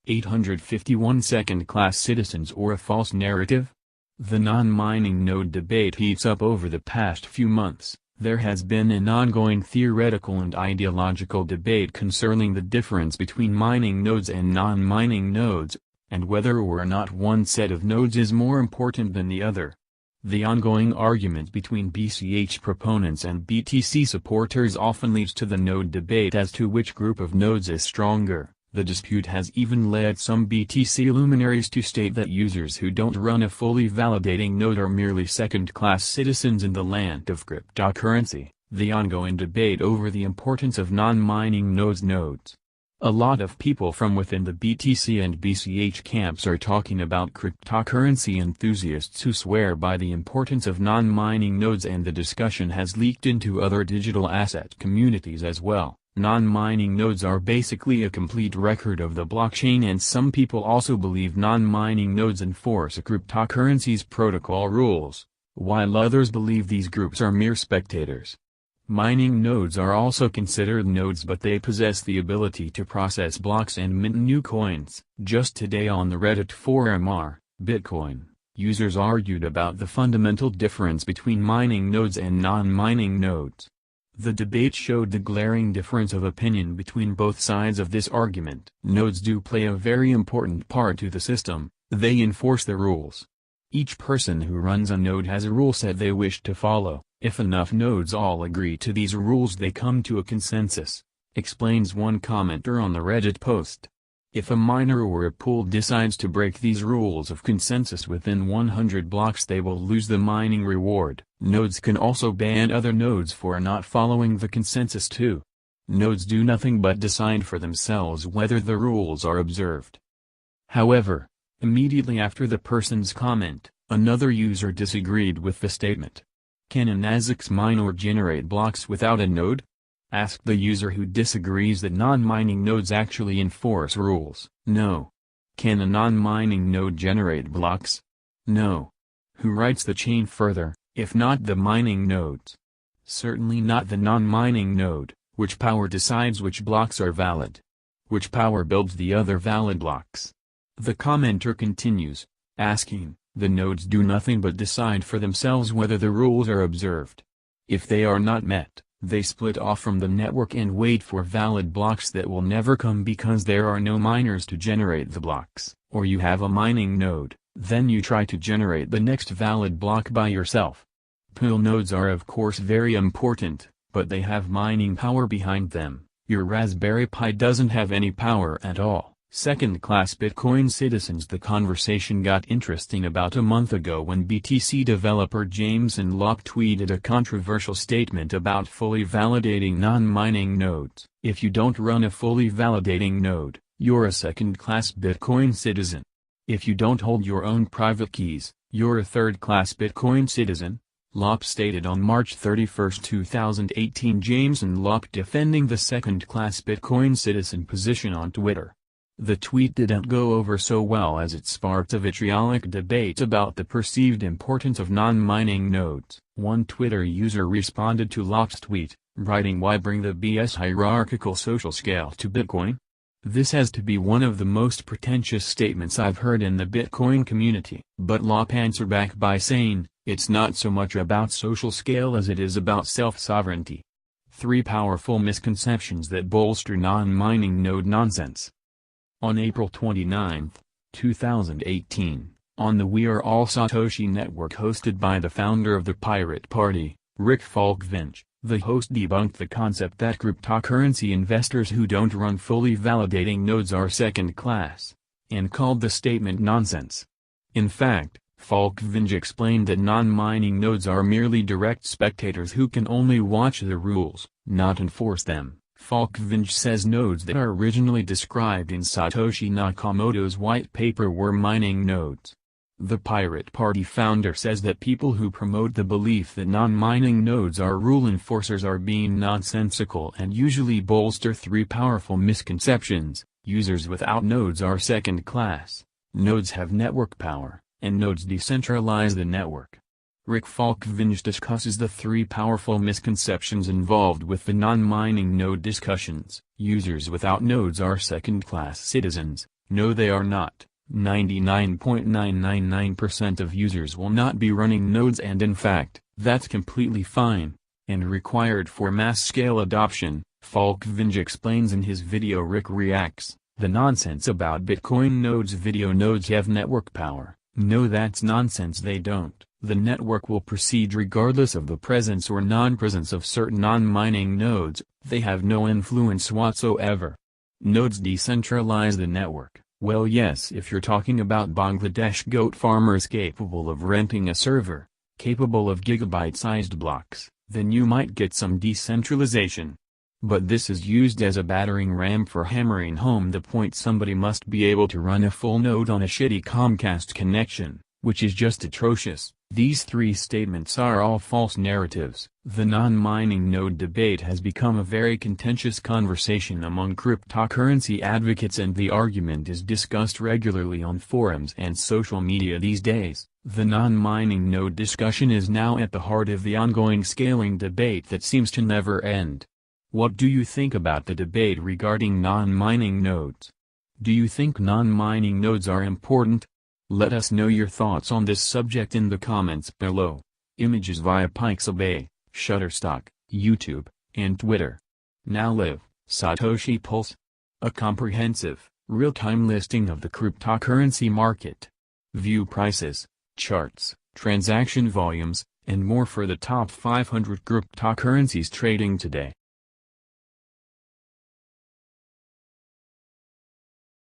851 second-class citizens or a false narrative? The non-mining node debate heats up over the past few months. There has been an ongoing theoretical and ideological debate concerning the difference between mining nodes and non-mining nodes, and whether or not one set of nodes is more important than the other. The ongoing argument between BCH proponents and BTC supporters often leads to the node debate as to which group of nodes is stronger. The dispute has even led some BTC luminaries to state that users who don't run a fully validating node are merely second-class citizens in the land of cryptocurrency. The ongoing debate over the importance of non-mining nodes. A lot of people from within the BTC and BCH camps are talking about cryptocurrency enthusiasts who swear by the importance of non-mining nodes, and the discussion has leaked into other digital asset communities as well. Non-mining nodes are basically a complete record of the blockchain, and some people also believe non-mining nodes enforce a cryptocurrency's protocol rules, while others believe these groups are mere spectators. Mining nodes are also considered nodes, but they possess the ability to process blocks and mint new coins. Just today on the Reddit forum Bitcoin, users argued about the fundamental difference between mining nodes and non-mining nodes. The debate showed the glaring difference of opinion between both sides of this argument. Nodes do play a very important part to the system. They enforce the rules. Each person who runs a node has a rule set they wish to follow. If enough nodes all agree to these rules, they come to a consensus, explains one commenter on the Reddit post. If a miner or a pool decides to break these rules of consensus within 100 blocks, they will lose the mining reward. Nodes can also ban other nodes for not following the consensus too. Nodes do nothing but decide for themselves whether the rules are observed. However, immediately after the person's comment, another user disagreed with the statement. Can an ASICs mine or generate blocks without a node? Asked the user who disagrees that non-mining nodes actually enforce rules. No. Can a non-mining node generate blocks? No. Who writes the chain further, if not the mining nodes? Certainly not the non-mining node. Which power decides which blocks are valid? Which power builds the other valid blocks? The commenter continues, asking, the nodes do nothing but decide for themselves whether the rules are observed. If they are not met, they split off from the network and wait for valid blocks that will never come because there are no miners to generate the blocks. Or you have a mining node, then you try to generate the next valid block by yourself. Pool nodes are of course very important, but they have mining power behind them. Your Raspberry Pi doesn't have any power at all. Second-class Bitcoin citizens. The conversation got interesting about a month ago when BTC developer Jameson Lopp tweeted a controversial statement about fully validating non-mining nodes. If you don't run a fully validating node, you're a second-class Bitcoin citizen. If you don't hold your own private keys, you're a third-class Bitcoin citizen, Lopp stated on March 31, 2018. Jameson Lopp defending the second-class Bitcoin citizen position on Twitter. The tweet didn't go over so well as it sparked a vitriolic debate about the perceived importance of non-mining nodes. One Twitter user responded to Lopp's tweet, writing, "Why bring the BS hierarchical social scale to Bitcoin? This has to be one of the most pretentious statements I've heard in the Bitcoin community." But Lopp answered back by saying, "It's not so much about social scale as it is about self-sovereignty." 3 powerful misconceptions that bolster non-mining node nonsense. On April 29, 2018, on the We Are All Satoshi network hosted by the founder of the Pirate Party, Rick Falkvinge, the host debunked the concept that cryptocurrency investors who don't run fully validating nodes are second class, and called the statement nonsense. In fact, Falkvinge explained that non-mining nodes are merely direct spectators who can only watch the rules, not enforce them. Falkvinge says nodes that are originally described in Satoshi Nakamoto's white paper were mining nodes. The Pirate Party founder says that people who promote the belief that non-mining nodes are rule enforcers are being nonsensical and usually bolster 3 powerful misconceptions. Users without nodes are second class, nodes have network power, and nodes decentralize the network. Rick Falkvinge discusses the 3 powerful misconceptions involved with the non-mining node discussions. Users without nodes are second-class citizens. No, they are not. 99.999% of users will not be running nodes, and in fact, that's completely fine and required for mass-scale adoption. Falkvinge explains in his video Rick Reacts, the nonsense about Bitcoin nodes video. Nodes have network power. No, that's nonsense, they don't. The network will proceed regardless of the presence or non-presence of certain non-mining nodes. They have no influence whatsoever. Nodes decentralize the network. Well, yes, if you're talking about Bangladesh goat farmers capable of renting a server, capable of gigabyte-sized blocks, then you might get some decentralization. But this is used as a battering ram for hammering home the point somebody must be able to run a full node on a shitty Comcast connection, which is just atrocious. These three statements are all false narratives. The non-mining node debate has become a very contentious conversation among cryptocurrency advocates, and the argument is discussed regularly on forums and social media these days. The non-mining node discussion is now at the heart of the ongoing scaling debate that seems to never end. What do you think about the debate regarding non-mining nodes? Do you think non-mining nodes are important? Let us know your thoughts on this subject in the comments below. Images via Pixabay, Shutterstock, YouTube, and Twitter. Now live, Satoshi Pulse. A comprehensive, real-time listing of the cryptocurrency market. View prices, charts, transaction volumes, and more for the top 500 cryptocurrencies trading today.